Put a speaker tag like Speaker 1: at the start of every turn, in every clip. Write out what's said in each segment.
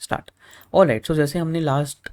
Speaker 1: Start. Alright, सो जैसे हमने last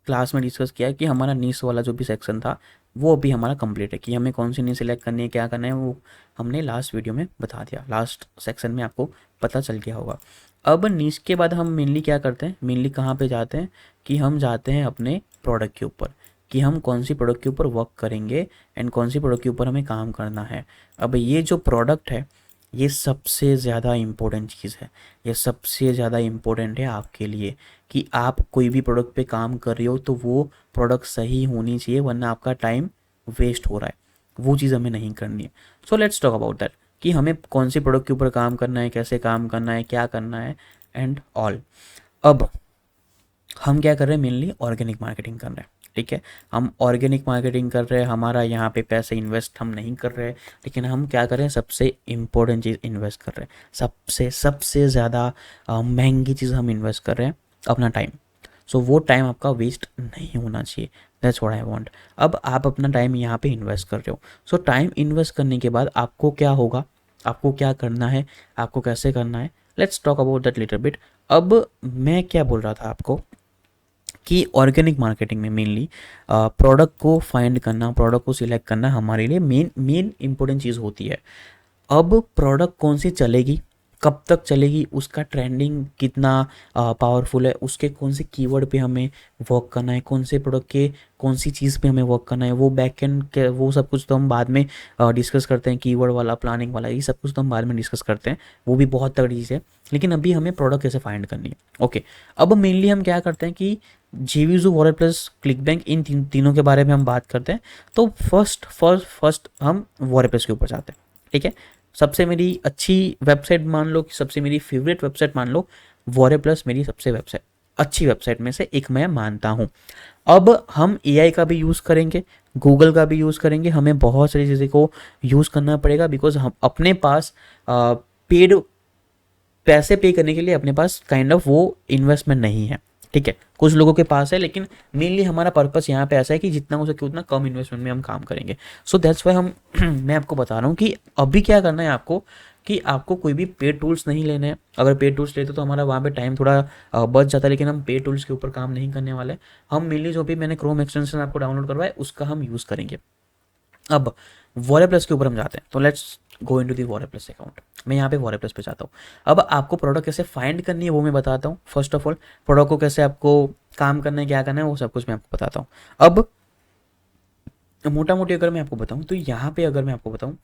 Speaker 1: class में डिस्कस किया कि हमारा नीश वाला जो भी सेक्शन था वो अभी हमारा कंप्लीट है, कि हमें कौन सी नीश सिलेक्ट करनी है, क्या करना है, वो हमने लास्ट वीडियो में बता दिया, लास्ट सेक्शन में आपको पता चल गया होगा। अब नीश के बाद हम मेनली क्या करते हैं, मेनली कहाँ पे जाते हैं कि हम जाते हैं अपने प्रोडक्ट के ऊपर, कि हम कौन सी प्रोडक्ट के ऊपर वर्क करेंगे एंड कौन सी प्रोडक्ट के ऊपर हमें काम करना है। अब ये जो प्रोडक्ट है ये सबसे ज़्यादा इम्पोर्टेंट चीज़ है, ये सबसे ज़्यादा इम्पोर्टेंट है आपके लिए, कि आप कोई भी प्रोडक्ट पे काम कर रहे हो तो वो प्रोडक्ट सही होनी चाहिए, वरना आपका टाइम वेस्ट हो रहा है, वो चीज़ हमें नहीं करनी है। So let's talk about that कि हमें कौन सी प्रोडक्ट के ऊपर काम करना है, कैसे काम करना है, क्या करना है एंड ऑल। अब हम क्या कर रहे हैं, मेनली ऑर्गेनिक मार्केटिंग कर रहे हैं, ठीक है। हम ऑर्गेनिक मार्केटिंग कर रहे हैं, हमारा यहाँ पे पैसे इन्वेस्ट हम नहीं कर रहे हैं, लेकिन हम क्या कर रहे हैं, सबसे इम्पोर्टेंट चीज़ इन्वेस्ट कर रहे हैं, सबसे सबसे ज़्यादा महंगी चीज़ हम इन्वेस्ट कर रहे हैं, अपना टाइम। सो वो टाइम आपका वेस्ट नहीं होना चाहिए, दैट्स व्हाट आई वांट। अब आप अपना टाइम यहाँ पे इन्वेस्ट कर रहे हो, सो टाइम इन्वेस्ट करने के बाद आपको क्या होगा, आपको क्या करना है, आपको कैसे करना है, let's talk about that little bit. अब मैं क्या बोल रहा था आपको कि ऑर्गेनिक मार्केटिंग में मेनली प्रोडक्ट को फाइंड करना, प्रोडक्ट को सिलेक्ट करना हमारे लिए मेन मेन इंपॉर्टेंट चीज़ होती है। अब प्रोडक्ट कौन सी चलेगी, कब तक चलेगी, उसका ट्रेंडिंग कितना पावरफुल है, उसके कौन से कीवर्ड पे हमें वर्क करना है, कौन से प्रोडक्ट के कौन सी चीज़ पे हमें वर्क करना है, वो बैकएंड के वो सब कुछ तो हम बाद में डिस्कस करते हैं, कीवर्ड वाला, प्लानिंग वाला, ये सब कुछ तो हम बाद में डिस्कस करते हैं, वो भी बहुत तगड़ी चीज़ है। लेकिन अभी हमें प्रोडक्ट कैसे फाइंड करनी है, ओके। अब मेनली हम क्या करते हैं कि जेवीजू, वॉलेट प्लस, क्लिक बैंक, इन तीनों के बारे में हम बात करते हैं। तो फर्स्ट हम वॉलेट प्लस के ऊपर जाते हैं, ठीक है। सबसे मेरी अच्छी वेबसाइट मान लो, कि सबसे मेरी फेवरेट वेबसाइट मान लो, वॉरेप्लस प्लस मेरी सबसे वेबसाइट अच्छी वेबसाइट में से एक मैं मानता हूँ। अब हम एआई का भी यूज़ करेंगे, गूगल का भी यूज़ करेंगे, हमें बहुत सारी चीज़ें को यूज़ करना पड़ेगा, बिकॉज हम अपने पास पेड पैसे पे करने के लिए अपने पास काइंड ऑफ वो इन्वेस्टमेंट नहीं है, ठीक है। कुछ लोगों के पास है, लेकिन मेनली हमारा पर्पस यहाँ पे ऐसा है कि जितना हो सके उतना कम इन्वेस्टमेंट में हम काम करेंगे। सो दैट्स वाई हम मैं आपको बता रहा हूँ कि अभी क्या करना है आपको, कि आपको कोई भी पेड टूल्स नहीं लेने हैं। अगर पेड टूल्स लेते तो हमारा वहाँ पे टाइम थोड़ा बच जाता है, लेकिन हम पेड टूल्स के ऊपर काम नहीं करने वाले। हम मेनली जो भी मैंने क्रोम एक्सटेंशन आपको डाउनलोड करवाया उसका हम यूज़ करेंगे। अब वॉलेट प्लस के ऊपर हम जाते हैं, तो let's go into the wallet plus account. मैं यहाँ पे वॉलेट प्लस पे जाता हूँ। अब आपको प्रोडक्ट कैसे फाइंड करनी है वो मैं बताता हूँ। फर्स्ट ऑफ ऑल प्रोडक्ट को कैसे आपको काम करना है, क्या करना है, वो सब कुछ मैं आपको बताता हूँ। अब मोटा मोटी अगर मैं आपको बताऊँ तो यहाँ पे अगर मैं आपको बताऊँ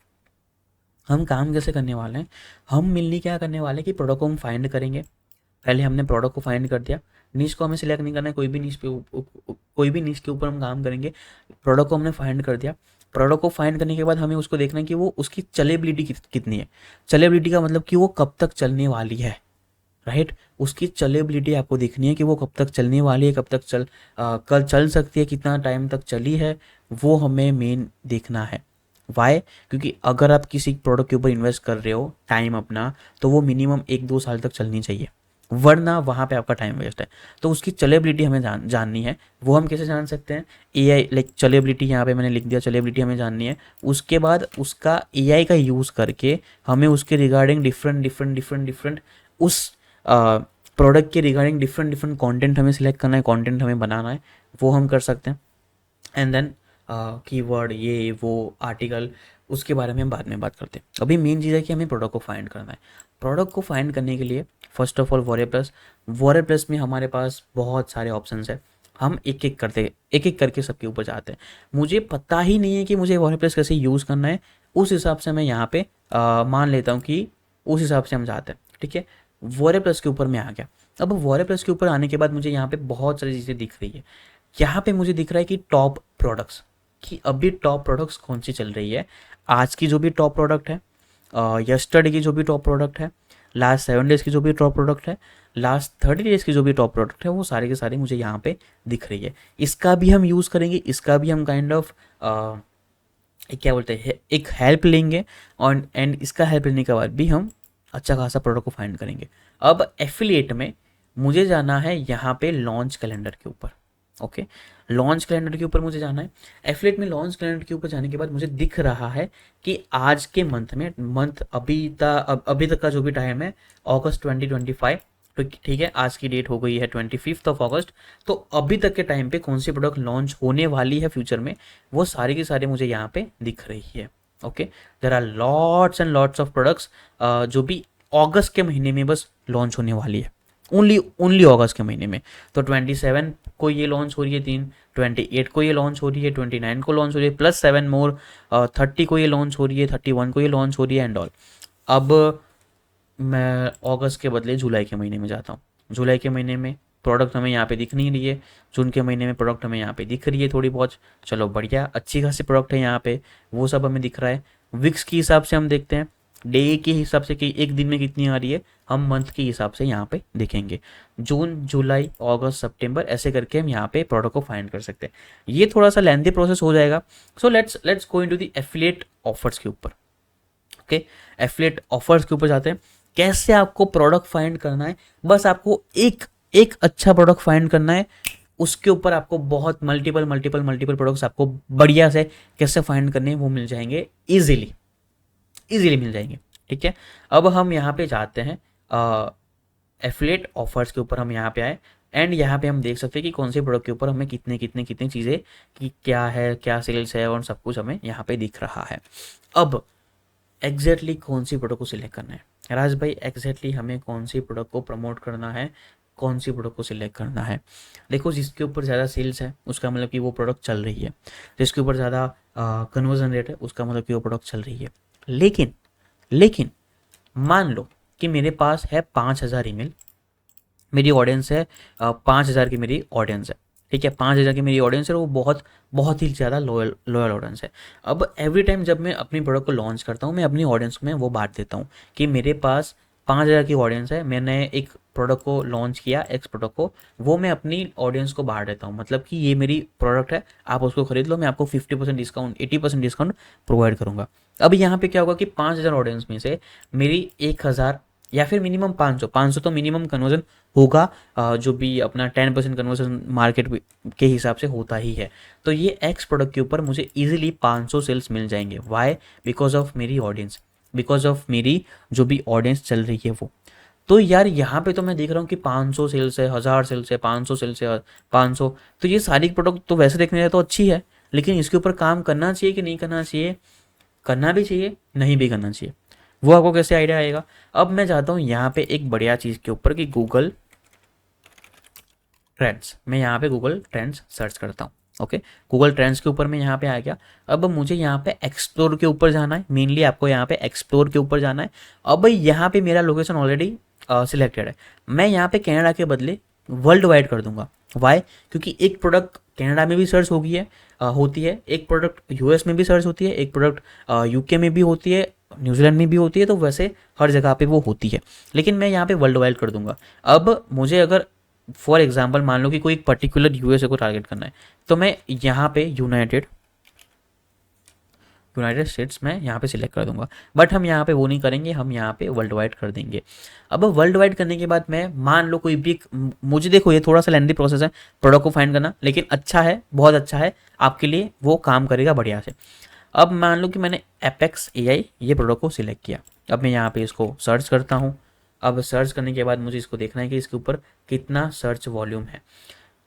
Speaker 1: हम काम कैसे करने वाले हैं, हम मिलनी क्या करने वाले हैं कि प्रोडक्ट को हम फाइंड करेंगे। पहले हमने प्रोडक्ट को फाइंड कर दिया, नीश को हमें सिलेक्ट नहीं करना है, कोई भी नीश पे कोई भी नीश के ऊपर हम काम करेंगे। प्रोडक्ट को हमने फाइंड कर दिया, प्रोडक्ट को फाइंड करने के बाद हमें उसको देखना है कि वो उसकी चलेबिलिटी कितनी है। चलेबिलिटी का मतलब कि वो कब तक चलने वाली है, राइट। उसकी चलेबिलिटी आपको देखनी है कि वो कब तक चलने वाली है, कब तक कल चल सकती है, कितना टाइम तक चली है, वो हमें मेन देखना है। वाई? क्योंकि अगर आप किसी प्रोडक्ट के ऊपर इन्वेस्ट कर रहे हो टाइम अपना, तो वो मिनिमम 1-2 साल तक चलनी चाहिए, वरना वहाँ पे आपका टाइम वेस्ट है। तो उसकी चलेबिलिटी हमें जाननी है। वो हम कैसे जान सकते हैं, एआई, लाइक चलेबिलिटी यहाँ पे मैंने लिख दिया, चलेबिलिटी हमें जाननी है। उसके बाद उसका एआई का यूज़ करके हमें उसके रिगार्डिंग डिफरेंट उस प्रोडक्ट के रिगार्डिंग डिफरेंट कंटेंट हमें सिलेक्ट करना है, कंटेंट हमें बनाना है, वो हम कर सकते हैं। एंड देन कीवर्ड, ये वो आर्टिकल, उसके बारे में हम बाद में बात करते हैं। अभी मेन चीज़ है कि हमें प्रोडक्ट को फाइंड करना है। प्रोडक्ट को फाइंड करने के लिए फर्स्ट ऑफ ऑल वॉरेप्लस प्लस में हमारे पास बहुत सारे ऑप्शंस है। हम एक एक करके सबके ऊपर जाते हैं। मुझे पता ही नहीं है कि मुझे वॉरेप्लस कैसे यूज़ करना है, उस हिसाब से मैं यहाँ पे मान लेता हूँ कि उस हिसाब से हम जाते हैं, ठीक है। वॉरेप्लस के ऊपर मैं आ गया। अब वॉरेप्लस के ऊपर आने के बाद मुझे यहाँ पे बहुत सारी चीज़ें दिख रही है। यहाँ पे मुझे दिख रहा है कि टॉप प्रोडक्ट्स, कि अभी टॉप प्रोडक्ट्स कौन सी चल रही है। आज की जो भी टॉप प्रोडक्ट है, यस्टरडे की जो भी टॉप प्रोडक्ट है, लास्ट 7 डेज़ की जो भी टॉप प्रोडक्ट है, लास्ट 30 डेज़ की जो भी टॉप प्रोडक्ट है, वो सारे के सारे मुझे यहाँ पे दिख रही है। इसका भी हम यूज़ करेंगे, इसका भी हम काइंड ऑफ क्या बोलते हैं, एक हेल्प लेंगे, और एंड इसका हेल्प लेने के बाद भी हम अच्छा खासा प्रोडक्ट को फाइंड करेंगे। अब एफिलिएट में मुझे जाना है यहाँ पे लॉन्च कैलेंडर के ऊपर, ओके। लॉन्च कैलेंडर के ऊपर मुझे जाना है। एफिलिएट में लॉन्च कैलेंडर के ऊपर जाने के बाद मुझे दिख रहा है कि आज के मंथ में, मंथ अभी तक का जो भी टाइम है, अगस्त 2025, तो ठीक है, आज की डेट हो गई है 25 अगस्त। तो अभी तक के टाइम पे कौन सी प्रोडक्ट लॉन्च होने वाली है फ्यूचर में, वो सारी की सारी मुझे यहाँ पे दिख रही है। Okay, there are lots and lots of products जो भी अगस्त के महीने में बस लॉन्च होने वाली है, ओनली ओनली अगस्त के महीने में। तो 27 को ये लॉन्च हो रही है 3, 28 को ये लॉन्च हो रही है, 29 को लॉन्च हो रही है, प्लस 7 मोर, 30 को ये लॉन्च हो रही है, 31 को ये लॉन्च हो रही है एंड ऑल। अब मैं अगस्त के बदले जुलाई के महीने में जाता हूँ। जुलाई के महीने में प्रोडक्ट हमें यहाँ पे दिख नहीं रही है, जून के महीने में प्रोडक्ट हमें यहाँ पे दिख रही है थोड़ी बहुत, चलो बढ़िया, अच्छी खासी प्रोडक्ट है यहाँ पे, वो सब हमें दिख रहा है। विक्स के हिसाब से हम देखते हैं, डे के हिसाब से कि एक दिन में कितनी आ रही है, हम मंथ के हिसाब से यहाँ पे देखेंगे। जून, जुलाई, अगस्त, सितंबर, ऐसे करके हम यहाँ पे प्रोडक्ट को फाइंड कर सकते हैं। ये थोड़ा सा लेंथी प्रोसेस हो जाएगा। So let's go into the affiliate offers के ऊपर। ओके, एफिलिएट ऑफर्स के ऊपर जाते हैं। कैसे आपको प्रोडक्ट फाइंड करना है, बस आपको एक एक अच्छा प्रोडक्ट फाइंड करना है, उसके ऊपर आपको बहुत मल्टीपल मल्टीपल मल्टीपल प्रोडक्ट्स आपको बढ़िया से कैसे फाइंड करने हैं वो मिल जाएंगे, इजीली इजीली मिल जाएंगे। ठीक है, अब हम यहाँ पे जाते हैं एफिलिएट ऑफर्स के ऊपर, हम यहाँ पे आए एंड यहाँ पे हम देख सकते हैं कि कौन से प्रोडक्ट के ऊपर हमें कितने कितने कितनी चीज़ें कि क्या है, क्या सेल्स है और सब कुछ हमें यहाँ पे दिख रहा है। अब एग्जैक्टली कौन सी प्रोडक्ट को सिलेक्ट करना है राज भाई, एग्जैक्टली हमें कौन सी प्रोडक्ट को प्रमोट करना है, कौन सी प्रोडक्ट को सिलेक्ट करना है। देखो, जिसके ऊपर ज़्यादा सेल्स है उसका मतलब कि वो प्रोडक्ट चल रही है, जिसके ऊपर ज़्यादा कन्वर्जन रेट है उसका मतलब कि वो प्रोडक्ट चल रही है। लेकिन लेकिन मान लो कि मेरे पास है 5,000 ईमेल, मेरी ऑडियंस है 5,000 की मेरी ऑडियंस है। ठीक है, 5,000 की मेरी ऑडियंस है, वो बहुत बहुत ही ज़्यादा लॉयल लॉयल ऑडियंस है। अब एवरी टाइम जब मैं अपनी प्रोडक्ट को लॉन्च करता हूँ, मैं अपनी ऑडियंस में वो बांट देता हूँ कि मेरे पास 5,000 की ऑडियंस है, मैंने एक प्रोडक्ट को लॉन्च किया, एक्स प्रोडक्ट को, वो मैं अपनी ऑडियंस को बांट देता हूँ। मतलब कि ये मेरी प्रोडक्ट है, आप उसको खरीद लो, मैं आपको 50% डिस्काउंट, 80% डिस्काउंट प्रोवाइड करूँगा। अब यहाँ पे क्या होगा कि 5,000 ऑडियंस में से मेरी 1,000 या फिर मिनिमम 500 तो मिनिमम कन्वर्जन होगा, जो भी अपना 10% कन्वर्जन मार्केट के हिसाब से होता ही है। तो ये एक्स प्रोडक्ट के ऊपर मुझे इजीली 500 सेल्स मिल जाएंगे। वाई? बिकॉज ऑफ मेरी ऑडियंस, बिकॉज ऑफ मेरी जो भी ऑडियंस चल रही है वो। तो यार यहाँ पे तो मैं देख रहा हूँ कि 500 सेल्स है, 1000 सेल्स है, 500 सेल्स है, 500, तो ये सारी प्रोडक्ट तो वैसे देखने जाए तो अच्छी है, लेकिन इसके ऊपर काम करना चाहिए कि नहीं करना चाहिए, करना भी चाहिए, नहीं भी करना चाहिए, वो आपको कैसे आइडिया आएगा। अब मैं चाहता हूँ यहाँ पे एक बढ़िया चीज़ के ऊपर कि गूगल ट्रेंड्स, मैं यहाँ पे गूगल ट्रेंड्स सर्च करता हूँ। ओके, गूगल ट्रेंड्स के ऊपर मैं यहाँ पे आ गया। अब मुझे यहाँ पे एक्सप्लोर के ऊपर जाना है, मेनली आपको यहाँ पे एक्सप्लोर के ऊपर जाना है। अब यहाँ पे मेरा लोकेशन ऑलरेडी सिलेक्टेड है, मैं यहाँ पे कनाडा के बदले वर्ल्ड वाइड कर दूंगा। वाई? क्योंकि एक प्रोडक्ट कनाडा में भी सर्च होगी है, होती है, एक प्रोडक्ट यूएस में भी सर्च होती है, एक प्रोडक्ट यूके में भी होती है, न्यूजीलैंड में भी होती है, तो वैसे हर जगह पे वो होती है, लेकिन मैं यहाँ पे वर्ल्ड वाइड कर दूंगा। अब मुझे अगर फॉर एग्जांपल मान लो कि कोई एक पर्टिकुलर यूएसए को टारगेट करना है, तो मैं यहाँ पे यूनाइटेड स्टेट्स में यहाँ पे सिलेक्ट कर दूंगा। बट हम यहाँ पे वो नहीं करेंगे, हम यहाँ पे वर्ल्ड वाइड कर देंगे। अब वर्ल्ड वाइड करने के बाद मैं मान लो कोई भी मुझे, देखो ये थोड़ा सा लेंथी प्रोसेस है प्रोडक्ट को फाइंड करना, लेकिन अच्छा है, बहुत अच्छा है, आपके लिए वो काम करेगा बढ़िया से। अब मान लो कि मैंने एपेक्स एआई ये प्रोडक्ट को सिलेक्ट किया, अब मैं यहाँ पे इसको सर्च करता हूँ। अब सर्च करने के बाद मुझे इसको देखना है कि इसके ऊपर कितना सर्च वॉल्यूम है।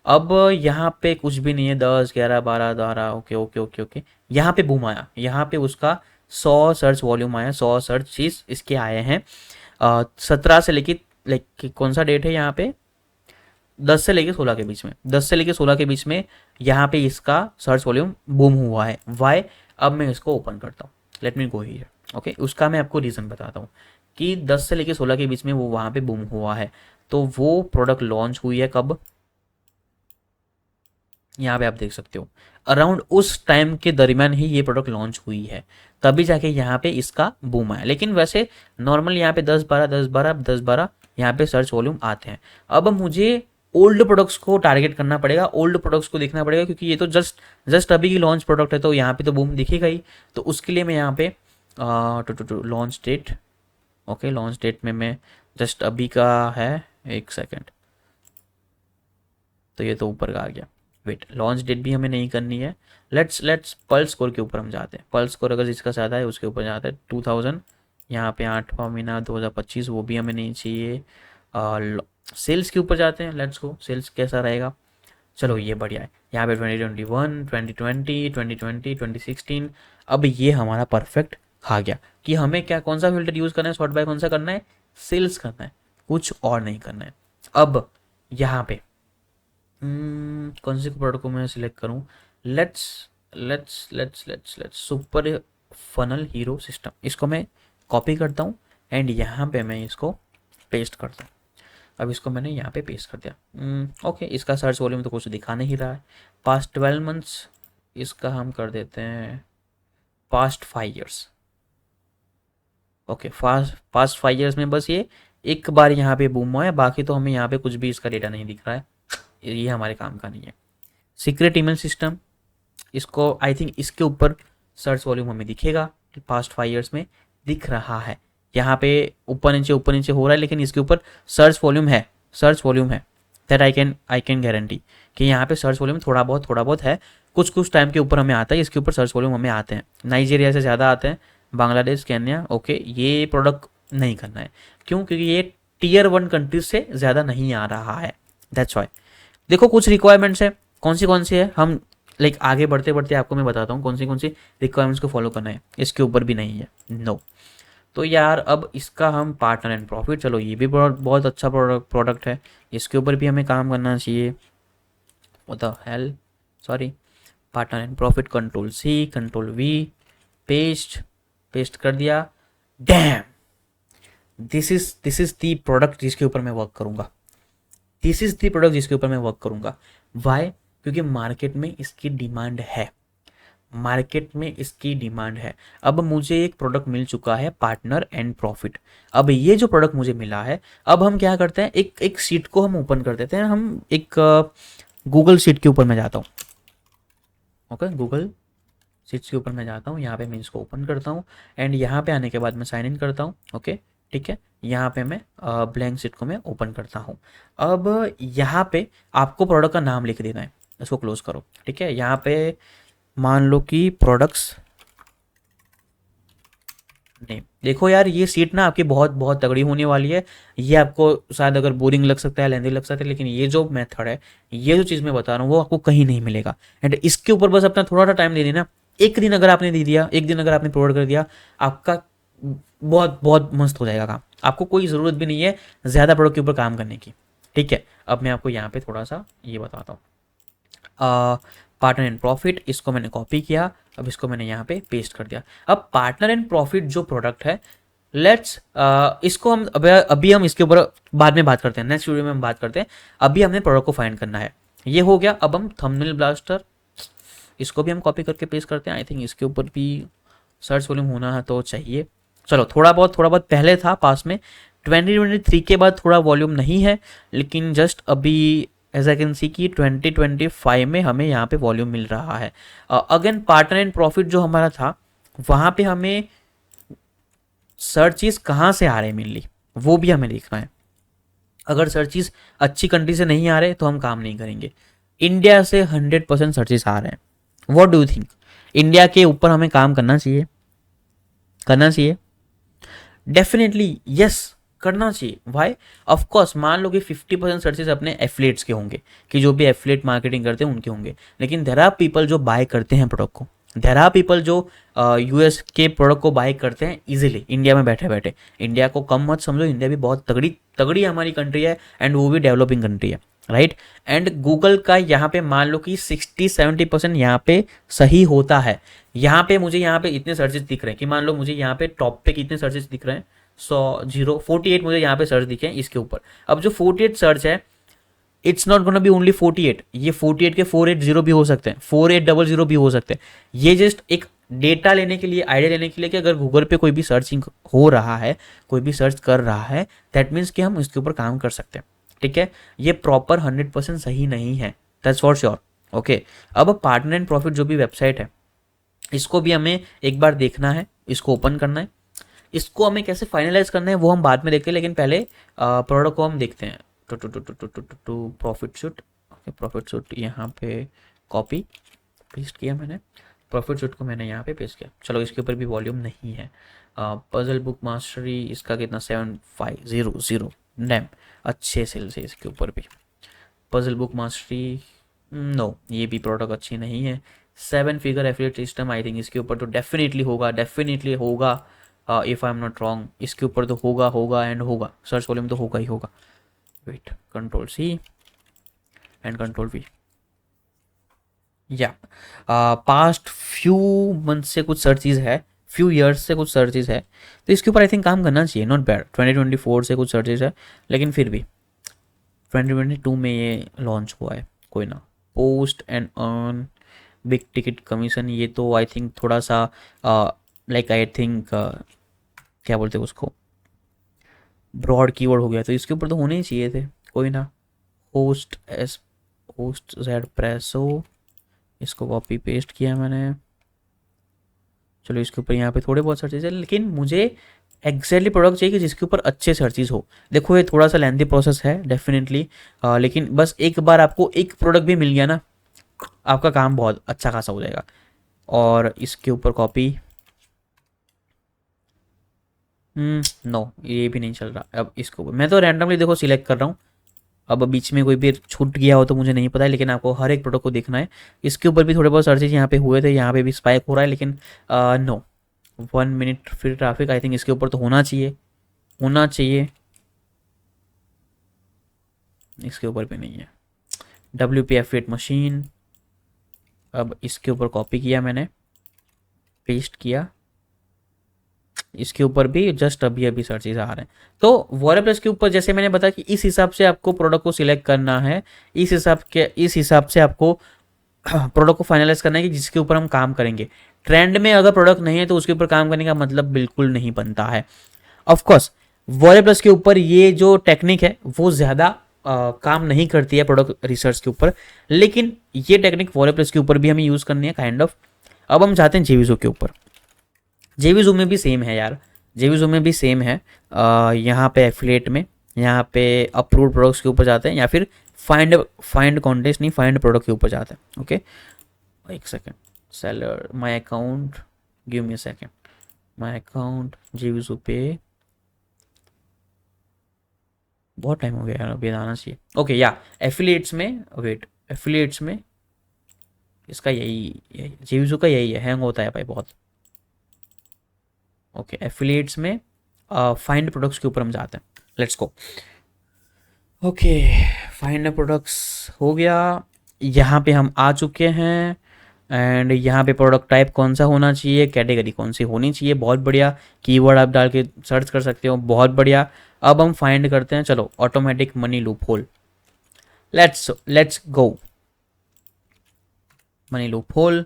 Speaker 1: अब यहाँ पे कुछ भी नहीं है, 10, 11, 12, 12, ओके ओके ओके ओके, यहाँ पे बूम आया, यहाँ पे उसका 100 सर्च वॉल्यूम आया, 100 सर्च चीज इसके आए हैं 17 से लेके, कौन सा डेट है यहाँ पे, 10 से लेके 16 के बीच में, 10 से लेके 16 के बीच में यहाँ पे इसका सर्च वॉल्यूम बूम हुआ है। वाई? अब मैं इसको ओपन करता हूँ, let me go here. Okay, उसका मैं आपको रीज़न बताता हूँ कि 10 से लेके 16 के बीच में वो वहाँ पे बूम हुआ है। तो वो प्रोडक्ट लॉन्च हुई है कब, यहाँ पे आप देख सकते हो, अराउंड उस टाइम के दरमियान ही ये प्रोडक्ट लॉन्च हुई है, तभी जाके यहाँ पे इसका बूम आया। लेकिन वैसे नॉर्मल यहाँ पे 10-12 10-12 10-12 यहाँ पे सर्च वॉल्यूम आते हैं। अब मुझे ओल्ड प्रोडक्ट्स को टारगेट करना पड़ेगा, ओल्ड प्रोडक्ट्स को देखना पड़ेगा, क्योंकि ये तो जस्ट अभी की लॉन्च प्रोडक्ट है, तो यहाँ पे तो बूम दिखेगा ही। तो उसके लिए मैं यहाँ पे launch date, okay launch date में मैं जस्ट अभी का है, एक सेकेंड, तो ये तो ऊपर का आ गया, वेट, लॉन्च डेट भी हमें नहीं करनी है। लेट्स पल्स स्कोर के ऊपर हम जाते हैं। पल्स स्कोर अगर जिसका ज़्यादा है उसके ऊपर जाते हैं 2000, यहाँ पे 8वां महीना 2025, वो भी हमें नहीं चाहिए। सेल्स के ऊपर जाते हैं, लेट्स गो सेल्स कैसा रहेगा। चलो ये बढ़िया है, यहाँ पे 2021, 2020, 2020, 2016, अब ये हमारा परफेक्ट खा गया कि हमें क्या कौन सा फिल्टर यूज़ करना है, सॉर्ट बाय कौन सा करना है, सेल्स करना है, कुछ और नहीं करना है। अब यहाँ पे कौन से प्रोडक्ट को मैं सिलेक्ट करूँ, let's let's super funnel hero system, इसको मैं कॉपी करता हूँ एंड यहाँ पे मैं इसको पेस्ट करता हूँ। अब इसको मैंने यहाँ पे पेस्ट कर दिया। ओके, इसका सर्च वॉल्यूम तो कुछ दिखा नहीं रहा है। पास्ट 12 मंथ्स, इसका हम कर देते हैं past 5 years. Okay, past 5 years में बस ये एक बार यहाँ पे बूम हुआ है, बाकी तो हमें यहाँ पे कुछ भी इसका डेटा नहीं दिख रहा है, ये हमारे काम का नहीं है। सीक्रेट ईमेल सिस्टम, इसको आई थिंक इसके ऊपर सर्च वॉल्यूम हमें दिखेगा, पास्ट 5 ईयर्स में दिख रहा है। यहाँ पे ऊपर नीचे हो रहा है, लेकिन इसके ऊपर सर्च वॉल्यूम है दैट आई कैन गारंटी कि यहाँ पे सर्च वॉल्यूम थोड़ा बहुत है। कुछ टाइम के ऊपर हमें आता है, इसके ऊपर सर्च वॉल्यूम हमें आते हैं, नाइजीरिया से ज़्यादा आते हैं, बांग्लादेश, केन्या। ओके, ये प्रोडक्ट नहीं करना है, क्यों? क्योंकि ये टियर 1 कंट्रीज से ज़्यादा नहीं आ रहा है, दैट्स वाई। देखो कुछ रिक्वायरमेंट्स है, कौन सी है, हम लाइक आगे बढ़ते बढ़ते आपको मैं बताता हूँ कौन सी रिक्वायरमेंट्स को फॉलो करना है। इसके ऊपर भी नहीं है, नो। तो यार अब इसका हम पार्टनर एंड प्रॉफिट, चलो ये भी बहुत अच्छा प्रोडक्ट है, इसके ऊपर भी हमें काम करना चाहिए। What the hell, sorry, partner and profit, control-C, control-V, paste कर दिया। Damn, this is the product जिसके ऊपर मैं वर्क करूंगा, दिस इज द प्रोडक्ट जिसके ऊपर मैं वर्क करूंगा। वाई? क्योंकि मार्केट में इसकी डिमांड है, मार्केट में इसकी डिमांड है। अब मुझे एक प्रोडक्ट मिल चुका है, पार्टनर एंड प्रॉफिट। अब ये जो प्रोडक्ट मुझे मिला है, अब हम क्या करते हैं, एक शीट को हम ओपन कर देते हैं। हम एक गूगल शीट के ऊपर मैं जाता हूँ। ओके, गूगल शीट्स के ऊपर मैं जाता हूँ, यहाँ पे मैं इसको ओपन करता हूँ एंड यहाँ पे आने के बाद मैं साइन इन करता हूँ। ओके, ठीक है, यहाँ पे मैं ब्लैंक शीट को मैं ओपन करता हूँ। अब यहाँ पे आपको प्रोडक्ट का नाम लिख देना है, इसको क्लोज करो। ठीक है, यहाँ पे मान लो कि प्रोडक्ट्स नेम। देखो यार, ये सीट ना आपकी बहुत तगड़ी होने वाली है। ये आपको शायद अगर बोरिंग लग सकता है, लेंदी लग सकता है, लेकिन ये जो मेथड है, ये जो चीज़ मैं बता रहा हूँ, वो आपको कहीं नहीं मिलेगा। एंड इसके ऊपर बस अपना थोड़ा सा टाइम दे देना, एक दिन अगर आपने दे दिया, एक दिन अगर आपने प्रोवाइड कर दिया, आपका बहुत मस्त हो जाएगा काम। आपको कोई ज़रूरत भी नहीं है ज़्यादा प्रोडक्ट के ऊपर काम करने की। ठीक है, अब मैं आपको यहाँ पे थोड़ा सा ये बताता हूँ। पार्टनर एंड प्रॉफिट, इसको मैंने कॉपी किया, अब इसको मैंने यहाँ पे पेस्ट कर दिया। अब पार्टनर एंड प्रॉफिट जो प्रोडक्ट है, लेट्स इसको हम अभी हम इसके ऊपर बाद में बात करते हैं, नेक्स्ट वीडियो में हम बात करते हैं। अभी हमने प्रोडक्ट को फाइंड करना है, ये हो गया। अब हम थंबनेल ब्लास्टर, इसको भी हम कॉपी करके पेस्ट करते हैं। आई थिंक इसके ऊपर भी सर्च वॉल्यूम होना है तो चाहिए। चलो थोड़ा बहुत पहले था पास में, 2023 के बाद थोड़ा वॉल्यूम नहीं है, लेकिन जस्ट अभी एज आई कैन सी कि 2025 में हमें यहाँ पे वॉल्यूम मिल रहा है। अगेन पार्टनर एंड प्रॉफिट जो हमारा था, वहाँ पे हमें सर्चेस कहाँ से आ रहे हैं मेनली, वो भी हमें देखना है। अगर सर्चेस अच्छी कंट्री से नहीं आ रहे तो हम काम नहीं करेंगे। इंडिया से 100% सर्चेस आ रहे हैं, what do you think? India के ऊपर हमें काम करना चाहिए डेफिनेटली यस, करना चाहिए। वाई? ऑफ कोर्स, मान लो कि 50% सर्चेस अपने एफिलिएट्स के होंगे, कि जो भी एफिलिएट मार्केटिंग करते हैं उनके होंगे, लेकिन देयर आर पीपल जो बाय करते हैं प्रोडक्ट को, देयर आर पीपल जो यूएस के प्रोडक्ट को बाय करते हैं इजीली इंडिया में बैठे बैठे। इंडिया को कम मत समझो, इंडिया भी बहुत तगड़ी तगड़ी हमारी कंट्री है, एंड वो भी डेवलपिंग कंट्री है, राइट। एंड गूगल का यहाँ पे मान लो कि 60-70% यहाँ पे सही होता है। यहाँ पे मुझे यहाँ पे इतने सर्चेस दिख रहे हैं कि मान लो मुझे यहाँ पे टॉप पे कितने सर्चेस दिख रहे हैं, 48 मुझे यहाँ पे सर्च दिखे हैं इसके ऊपर। अब जो 48 सर्च है, it's not gonna be only 48, ये 48 के 480 भी हो सकते हैं, 4800 भी हो सकते हैं। ये जस्ट एक डेटा लेने के लिए, आइडिया लेने के लिए कि अगर गूगल पे कोई भी सर्चिंग हो रहा है, कोई भी सर्च कर रहा है, दैट मीन्स कि हम इसके ऊपर काम कर सकते हैं। ठीक है, ये प्रॉपर 100% सही नहीं है, दैट्स फॉर श्योर। ओके, अब पार्टनर एंड प्रॉफिट जो भी वेबसाइट है, इसको भी हमें एक बार देखना है, इसको ओपन करना है। इसको हमें कैसे फाइनलाइज करना है वो हम बाद में देखते हैं, लेकिन पहले प्रोडक्ट को हम देखते हैं। To profit shoot, okay, profit shoot यहाँ पे कॉपी पेस्ट किया मैंने, प्रॉफिट शूट को मैंने यहाँ पे पेस्ट किया। चलो इसके ऊपर भी वॉल्यूम नहीं है। पजल बुक मास्टरी, इसका कितना 7500, डैम, अच्छे सेल्स है इसके ऊपर भी। पजल बुक मास्टरी, नो ये भी प्रोडक्ट अच्छी नहीं है। 7 फिगर एफिलिएट सिस्टम, आई थिंक इसके ऊपर तो डेफिनेटली होगा, डेफिनेटली होगा, if I am not wrong इसके ऊपर तो होगा होगा एंड होगा, सर्च वॉल्यूम तो होगा ही होगा। Wait, control C and control V. या पास्ट फ्यू मंथ से कुछ सर्चेज है, फ्यू ईयर्स से कुछ सर्चेज है, तो इसके ऊपर आई थिंक काम करना चाहिए, नॉट बैड। 2024 से कुछ सर्चेज है, लेकिन फिर भी 2022 में ये लॉन्च हुआ है, कोई ना। Post and earn big ticket commission, ये तो आई थिंक थोड़ा सा लाइक आई थिंक क्या बोलते हैं उसको, ब्रॉड कीवर्ड हो गया, तो इसके ऊपर तो होने ही चाहिए थे, कोई ना। Host S, host Z Presso, इसको कॉपी पेस्ट किया मैंने। चलो इसके ऊपर यहाँ पे थोड़े बहुत सर्चेज है, लेकिन मुझे एग्जैक्टली प्रोडक्ट चाहिए कि जिसके ऊपर अच्छे सर्चेज हो। देखो ये थोड़ा सा लेंथी प्रोसेस है डेफिनेटली, लेकिन बस एक बार आपको एक प्रोडक्ट भी मिल गया ना, आपका काम बहुत अच्छा खासा हो जाएगा। और इसके ऊपर कॉपी, नो ये भी नहीं चल रहा। अब इसको मैं तो रैंडमली देखो सिलेक्ट कर रहा हूँ, अब बीच में कोई भी छूट गया हो तो मुझे नहीं पता है, लेकिन आपको हर एक प्रोडक्ट को देखना है। इसके ऊपर भी थोड़े बहुत सर्चेज यहाँ पे हुए थे, यहाँ पे भी स्पाइक हो रहा है, लेकिन no 1 minute free traffic, I think इसके ऊपर तो होना चाहिए, होना चाहिए। इसके ऊपर भी नहीं है। WP एफिलिएट मशीन, अब इसके ऊपर कॉपी किया मैंने, पेस्ट किया, इसके ऊपर भी जस्ट अभी अभी सर्चेज आ रहे हैं। तो वॉरप्लस के ऊपर जैसे मैंने बताया कि इस हिसाब से आपको प्रोडक्ट को सिलेक्ट करना है, इस हिसाब से आपको प्रोडक्ट को फाइनलाइज करना है कि जिसके ऊपर हम काम करेंगे। ट्रेंड में अगर प्रोडक्ट नहीं है तो उसके ऊपर काम करने का मतलब बिल्कुल नहीं बनता है। ऑफकोर्स वॉरप्लस के ऊपर ये जो टेक्निक है वो ज़्यादा काम नहीं करती है प्रोडक्ट रिसर्च के ऊपर, लेकिन ये टेक्निक वॉरप्लस के ऊपर भी हमें यूज़ करनी है काइंड ऑफ। अब हम चाहते हैं जेवीजो के ऊपर। जेवीजो में भी सेम है यार, जेवीजो में भी सेम है। यहाँ पे एफिलिएट में, यहाँ पे अप्रूव्ड प्रोडक्ट्स के ऊपर जाते हैं, या फिर फाइंड कॉन्टेस्ट नहीं, फाइंड प्रोडक्ट के ऊपर जाते हैं। ओके एक second, seller my account, give me a second, my account JVZoo पे, बहुत टाइम हो गया यार, अभी आना चाहिए। ओके या एफिलिएट्स में, वेट एफिलिएट्स में इसका यही जेवीजो का यही है, हैंग होता है भाई बहुत। ओके एफिलिएट्स में फाइंड प्रोडक्ट्स के ऊपर हम जाते हैं, let's go. Okay find products हो गया, यहाँ पे हम आ चुके हैं, एंड यहाँ पे प्रोडक्ट टाइप कौन सा होना चाहिए, कैटेगरी कौन सी होनी चाहिए, बहुत बढ़िया। कीवर्ड आप डाल के सर्च कर सकते हो, बहुत बढ़िया। अब हम फाइंड करते हैं, चलो automatic money loop hole, let's go. Money loop hole,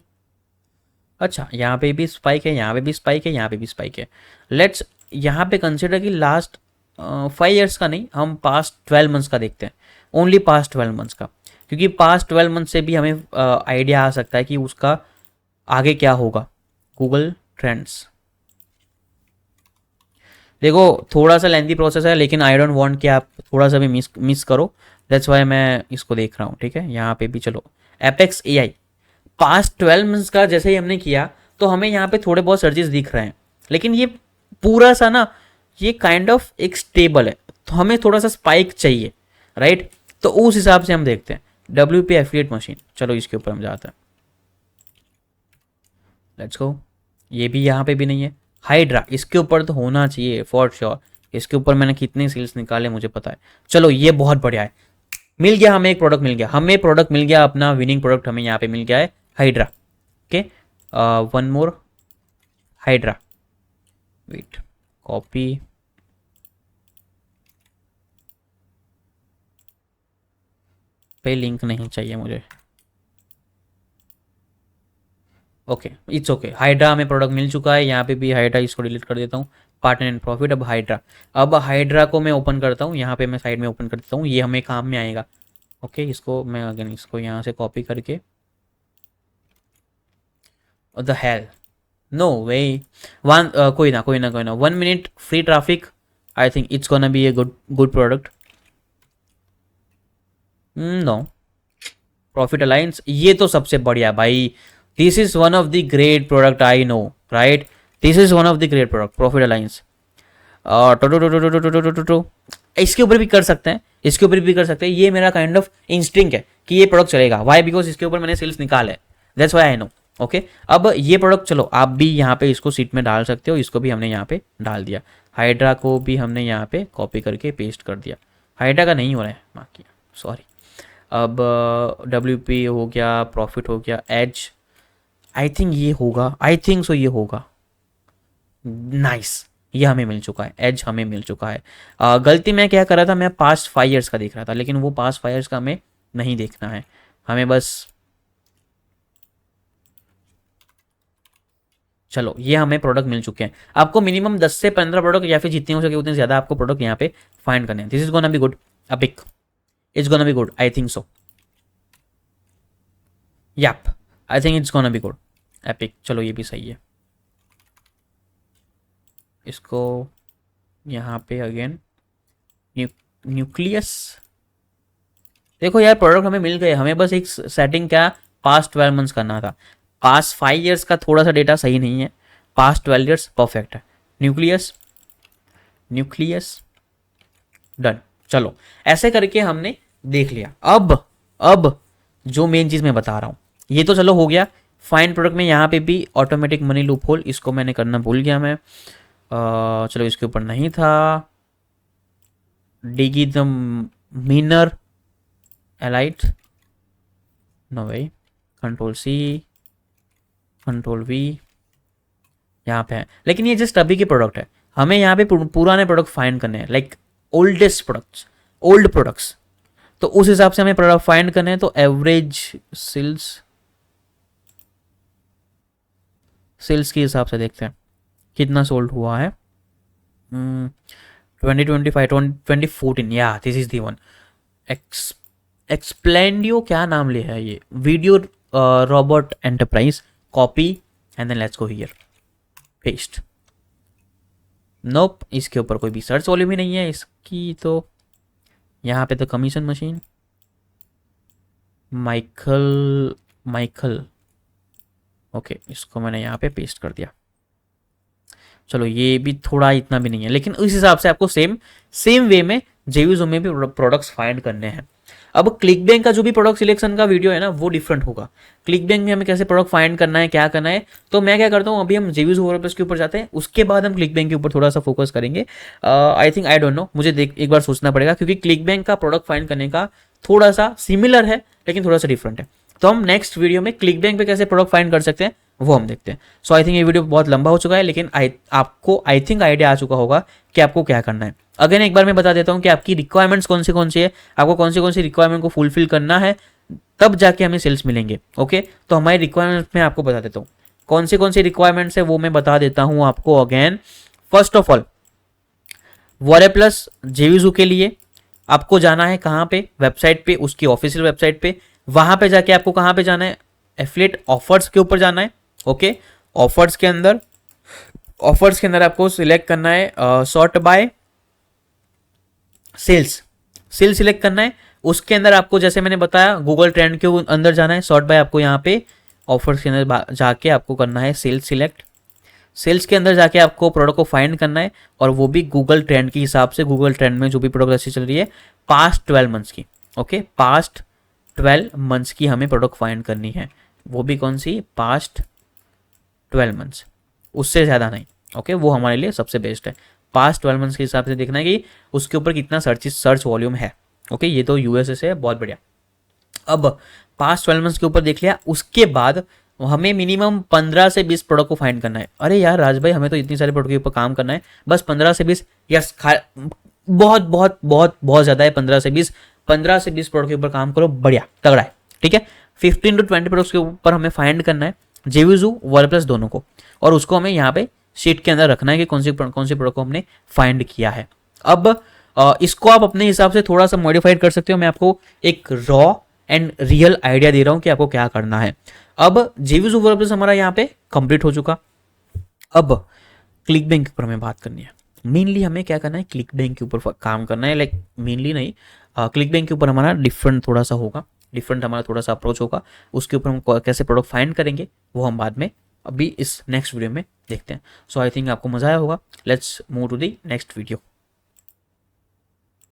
Speaker 1: अच्छा यहाँ पे भी स्पाइक है, यहाँ पे भी स्पाइक है, यहाँ पे भी स्पाइक है। लेट्स यहाँ पे कंसिडर कि लास्ट 5 ईयर्स का नहीं, हम पास्ट 12 मंथ्स का देखते हैं, ओनली पास्ट 12 मंथ्स का, क्योंकि पास्ट 12 मंथ से भी हमें आइडिया आ सकता है कि उसका आगे क्या होगा। गूगल ट्रेंड्स, देखो थोड़ा सा लेंथी प्रोसेस है, लेकिन आई डोंट वांट कि आप थोड़ा सा भी मिस करो, दैट्स वाई मैं इसको देख रहा हूँ। ठीक है यहाँ पे भी चलो एपेक्स एआई, पास्ट 12 मंथ्स का जैसे ही हमने किया तो हमें यहाँ पे थोड़े बहुत सर्चेस दिख रहे हैं, लेकिन ये पूरा सा ना ये काइंड ऑफ एक स्टेबल है, तो हमें थोड़ा सा स्पाइक चाहिए, राइट। तो उस हिसाब से हम देखते हैं WP एफिलिएट मशीन, चलो इसके ऊपर हम जाते हैं, लेट्स गो। ये भी यहाँ पे भी नहीं है। हाइड्रा, इसके ऊपर तो होना चाहिए फॉर श्योर, इसके ऊपर मैंने कितने सेल्स निकाले मुझे पता है। चलो ये बहुत बढ़िया है, मिल गया हमें एक प्रोडक्ट, मिल गया हमें प्रोडक्ट, मिल गया अपना विनिंग प्रोडक्ट, हमें यहाँ पे मिल गया है Hydra. Okay one more Hydra, wait copy, पे लिंक नहीं चाहिए मुझे। ओके इट्स ओके, हाइड्रा हमें प्रोडक्ट मिल चुका है, यहाँ पे भी हाइड्रा, इसको डिलीट कर देता हूँ, पार्टनर एंड प्रॉफिट। अब हाइड्रा, अब हाइड्रा को मैं ओपन करता हूँ, यहाँ पे मैं साइड में ओपन कर देता हूँ, ये हमें काम में आएगा। ओके इसको मैं अगेन इसको यहाँ से कॉपी करके, the hell, no way, one कोई ना 1 minute free traffic, I think it's gonna be a good product. No profit alliance, ये तो सबसे बढ़िया भाई, this is one of the great product I know, right, this is one of the great product profit alliance. इसके ऊपर भी कर सकते हैं, इसके ऊपर भी कर सकते हैं। ये मेरा काइंड ऑफ इंस्टिंक्ट है कि ये प्रोडक्ट चलेगा। वाई? बिकॉज इसके ऊपर मैंने सेल्स निकाला है, that's why I know. Okay, अब ये प्रोडक्ट चलो आप भी यहाँ पे इसको सीट में डाल सकते हो, इसको भी हमने यहाँ पे डाल दिया। हाइड्रा को भी हमने यहाँ पे कॉपी करके पेस्ट कर दिया। हाइड्रा का नहीं हो रहा है, माफ किया, सॉरी। अब WP हो गया, प्रॉफिट हो गया, एज आई थिंक ये होगा, आई थिंक सो ये होगा। नाइस, ये हमें मिल चुका है, एज हमें मिल चुका है। गलती मैं क्या कर रहा था, मैं पास्ट 5 ईयर्स का देख रहा था, लेकिन वो पास्ट 5 ईयर्स का हमें नहीं देखना है, हमें बस चलो ये हमें प्रोडक्ट मिल चुके हैं। आपको मिनिमम 10 से 15 प्रोडक्ट या फिर जितने हो सके उतने ज़्यादा आपको प्रोडक्ट यहाँ पे फाइंड करने हैं। This is gonna be good, epic, it's gonna be good, I think so, yup, I think it's gonna be good, epic. चलो ये भी सही है, इसको यहाँ पे अगेन न्यूक्लियस। देखो यार प्रोडक्ट हमें मिल गए, हमें बस एक सेटिंग क्या पास्ट 12 मंथ्स करना था। पास्ट 5 ईयर्स का थोड़ा सा डेटा सही नहीं है, पास्ट 12 ईयर्स परफेक्ट है। Nucleus, nucleus, done. चलो ऐसे करके हमने देख लिया। अब जो मेन चीज़ मैं बता रहा हूँ, ये तो चलो हो गया। फाइंड प्रोडक्ट में यहाँ पे भी ऑटोमेटिक मनी लूप होल, इसको मैंने करना भूल गया मैं। चलो इसके ऊपर नहीं था। Diggy the miner elite, no way, control C, control V, यहाँ पे है। लेकिन ये जस्ट अभी के प्रोडक्ट है, हमें यहाँ पे पुराने प्रोडक्ट फाइंड करने हैं, like oldest products, old products. तो उस हिसाब से हमें प्रोडक्ट फाइंड करने हैं। तो एवरेज सेल्स के हिसाब से देखते हैं कितना सोल्ड हुआ है। 2025, 2014, या दिस इज दी वन। एक्सप्लेंडियो क्या नाम लिया है ये, video robot enterprise, copy and then let's go here, paste. Nope, इसके ऊपर कोई भी सर्च वॉल्यूम ही नहीं है इसकी। तो यहाँ पे तो कमीशन मशीन, माइकल, ओके, इसको मैंने यहाँ पे पेस्ट कर दिया। चलो ये भी थोड़ा इतना भी नहीं है, लेकिन उस हिसाब से आपको सेम वे में जेवीजो में भी प्रोडक्ट्स फाइंड करने हैं। अब क्लिक बैंक का जो भी प्रोडक्ट सिलेक्शन का वीडियो है ना, वो डिफरेंट होगा। क्लिक बैंक में हमें कैसे प्रोडक्ट फाइंड करना है, क्या करना है, तो मैं क्या करता हूँ, अभी हम जेवीजो वर्डप्रेस के ऊपर जाते हैं, उसके बाद हम क्लिक बैंक के ऊपर थोड़ा सा फोकस करेंगे। I think, I don't know, मुझे एक बार सोचना पड़ेगा, क्योंकि क्लिक बैंक का प्रोडक्ट फाइंड करने का थोड़ा सा सिमिलर है लेकिन थोड़ा सा डिफरेंट है। तो हम नेक्स्ट वीडियो में क्लिक बैंक पे कैसे प्रोडक्ट फाइंड कर सकते हैं वो हम देखते हैं। सो आई थिंक ये वीडियो बहुत लंबा हो चुका है, लेकिन आपको आई थिंक आइडिया आ चुका होगा कि आपको क्या करना है। अगेन एक बार मैं बता देता हूँ कि आपकी रिक्वायरमेंट्स कौन सी है, आपको कौन सी रिक्वायरमेंट को फुलफिल करना है, तब जाके हमें सेल्स मिलेंगे। ओके, तो हमारी रिक्वायरमेंट्स में आपको बता देता हूँ कौन सी रिक्वायरमेंट्स है, वो मैं बता देता हूँ आपको again. First of all, WordPress JVZoo के लिए आपको जाना है कहाँ पे, वेबसाइट पे, उसकी ऑफिशियल वेबसाइट पे। वहां पे जाके आपको कहाँ पे जाना है, एफिलिएट ऑफर्स के ऊपर जाना है। ओके, ऑफर्स के अंदर आपको सिलेक्ट करना है सॉर्ट बाय सेल्स सिलेक्ट करना है। उसके अंदर आपको जैसे मैंने बताया गूगल ट्रेंड के अंदर जाना है, सॉर्ट बाय आपको यहाँ पे ऑफर्स के अंदर जाके आपको करना है सेल्स सिलेक्ट। सेल्स के अंदर जाके आपको प्रोडक्ट को फाइंड करना है, और वो भी गूगल ट्रेंड के हिसाब से, गूगल ट्रेंड में जो भी प्रोडक्ट अच्छी चल रही है पास्ट 12 मंथ्स की। ओके, पास्ट 12 मंथ्स की हमें प्रोडक्ट फाइंड करनी है, वो भी कौन सी, पास्ट 12 मंथ्स, उससे ज़्यादा नहीं। ओके, वो हमारे लिए सबसे बेस्ट है। पास्ट 12 मंथ्स के हिसाब से देखना है कि उसके ऊपर कितना सर्च वॉल्यूम है। ओके, ये तो यूएसए से है, बहुत बढ़िया। अब पास्ट 12 मंथ्स के ऊपर देख लिया, उसके बाद हमें मिनिमम 15 से 20 प्रोडक्ट को फाइंड करना है। अरे यार राज भाई, हमें तो इतनी सारे प्रोडक्ट के ऊपर काम करना है, बस 15 से 20, यस, बहुत बहुत बहुत बहुत ज़्यादा है 15 से 20। 15 से 20 प्रोडक्ट के ऊपर काम करो, बढ़िया तगड़ा है, ठीक है। 15 to 20 प्रोडक्ट्स के ऊपर हमें फाइंड करना है, जेवीजो वर्डप्रेस दोनों को, और उसको हमें यहाँ पे शीट के अंदर रखना है कि कौन सी प्रोडक्ट को हमने फाइंड किया है। अब इसको आप अपने हिसाब से थोड़ा सा मॉडिफाइड कर सकते हो। मैं आपको एक रॉ एंड रियल आइडिया दे रहा हूँ कि आपको क्या करना है। अब जेवीजो वर्डप्रेस हमारा यहाँ पे कंप्लीट हो चुका। अब क्लिक बैंक के ऊपर हमें बात करनी है। मेनली हमें क्या करना है, क्लिक बैंक के ऊपर काम करना है, लाइक मेनली नहीं, क्लिक बैंक के ऊपर हमारा डिफरेंट थोड़ा सा होगा, डिफरेंट हमारा थोड़ा सा अप्रोच होगा। उसके ऊपर हम कैसे प्रोडक्ट फाइंड करेंगे वो हम बाद में अभी इस नेक्स्ट वीडियो में देखते हैं। सो आई थिंक आपको मजा आया होगा। Let's move to the next video.